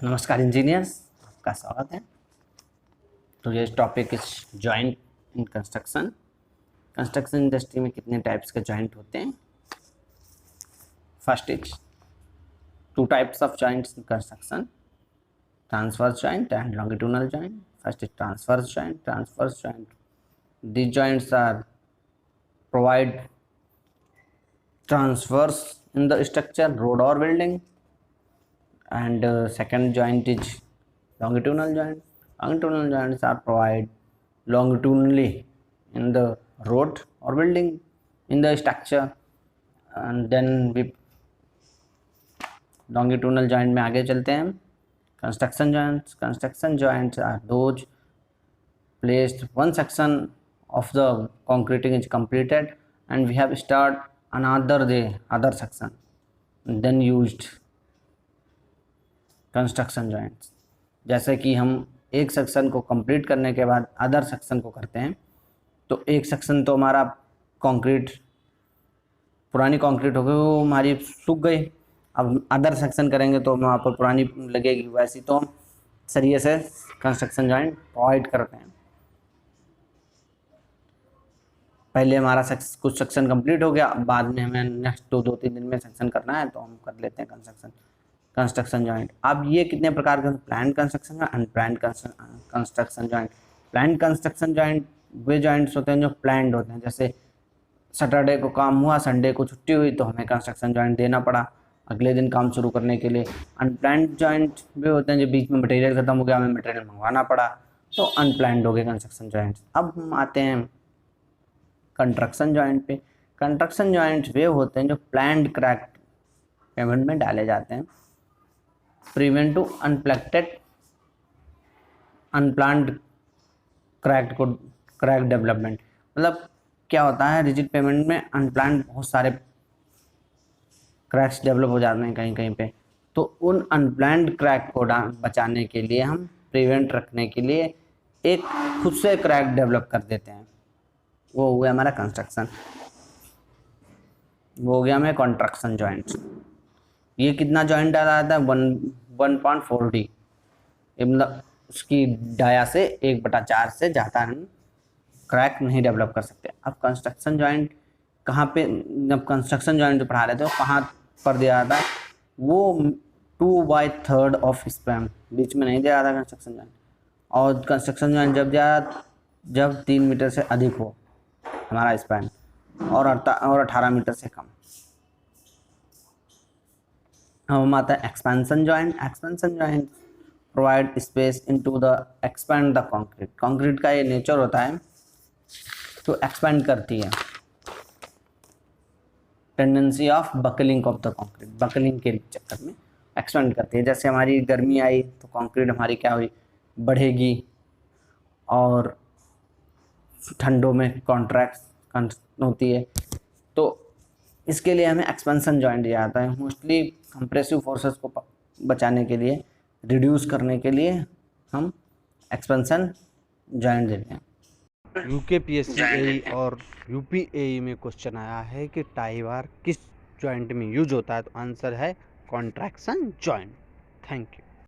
नमस्कार इंजीनियर्स, आपका स्वागत है। Today's topic is joint in construction. Construction industry में कितने टाइप्स के जॉइंट होते हैं? First is two types of joints in construction, transverse joint and longitudinal joint. First is transverse joint. Transverse joint, these joints are provide transverse in the structure, road or building. And second joint is longitudinal joint. Longitudinal joints are provide longitudinally in the road or building in the structure. And then we longitudinal joint में आगे चलते हैं। Construction joints. Construction joints are those placed one section of the concreting is completed and we have start other section, then used construction joints. जैसे कि हम एक section को complete करने के बाद अदर सेक्शन को करते हैं, तो एक सेक्शन तो हमारा कंक्रीट पुरानी कंक्रीट हो गई, वो हमारी सूख गई। अब अदर सेक्शन करेंगे तो वहाँ पर पुरानी लगेगी, वैसी तो हम सरिये से कंस्ट्रक्शन जॉइंट प्रोवाइड करते हैं। पहले हमारा कुछ सेक्शन कंप्लीट हो गया, बाद में हमें नेक्स्ट 2-3 दिन में सेक्शन करना है तो हम कर लेते हैं कंस्ट्रक्शन जॉइंट। अब ये कितने प्रकार के प्लान कंस्ट्रक्शन और unplanned construction joint. Plan construction joint वे जॉइंट्स होते हैं जो प्लान्ड होते हैं, जैसे सैटरडे को काम हुआ, संडे को छुट्टी हुई तो हमें कंस्ट्रक्शन जॉइंट देना पड़ा अगले दिन काम शुरू करने के लिए। अनप्लान्ड जॉइंट वे होते हैं जो बीच में मटेरियल खत्म हो गया, हमें मटेरियल मंगवाना पड़ा, तो अनप्लान्ड हो गए कंस्ट्रक्शन जॉइंट्स। अब हम आते हैं कंस्ट्रक्शन जॉइंट पे। कंस्ट्रक्शन जॉइंट्स वे होते हैं जो प्लान्ड क्रैक पेमेंट में डाले जाते हैं। Prevent to unplanned crack development, मतलब क्या होता है, रिजिड पेमेंट में अनप्लान्ड बहुत सारे क्रैक्स डेवलप हो जाते हैं कहीं कहीं पे, तो उन अनप्लान्ड क्रैक को बचाने के लिए हम प्रिवेंट रखने के लिए एक खुद से क्रैक डेवलप कर देते हैं। वो हो गया हमारा कंस्ट्रक्शन, वो हो गया हमें कंस्ट्रक्शन जॉइंट्स। ये कितना जॉइंट डाला जाता है? 1.4D, मतलब उसकी डाया से 1/4 से ज़्यादा हम क्रैक नहीं डेवलप कर सकते। अब कंस्ट्रक्शन जॉइंट कहाँ पे, जब कंस्ट्रक्शन जॉइंट जो पढ़ा रहे थे वो कहाँ पर दिया जाता है? वो 2/3 ऑफ स्पैन, बीच में नहीं दिया जाता कंस्ट्रक्शन जॉइंट। और कंस्ट्रक्शन जॉइंट जब 3 मीटर से अधिक हो हमारा स्पैन और 18 मीटर से कम। हम आता है expansion joint. Expansion joint provide space into the expand the concrete. Concrete का ये नेचर होता है तो एक्सपेंड करती है, tendency of buckling of the concrete, buckling के चक्कर में एक्सपेंड करती है। जैसे हमारी गर्मी आई तो कंक्रीट हमारी क्या हुई, बढ़ेगी, और ठंडों में कॉन्ट्रैक्ट होती है, तो इसके लिए हमें एक्सपेंशन जॉइंट दिया जाता है। मोस्टली कंप्रेसिव फोर्सेस को बचाने के लिए, रिड्यूस करने के लिए हम एक्सपेंशन जॉइंट देते हैं। यूकेपीएससी और यूपीएई में क्वेश्चन आया है कि टाई बार किस जॉइंट में यूज होता है, तो आंसर है कॉन्ट्रैक्शन जॉइंट। Thank you.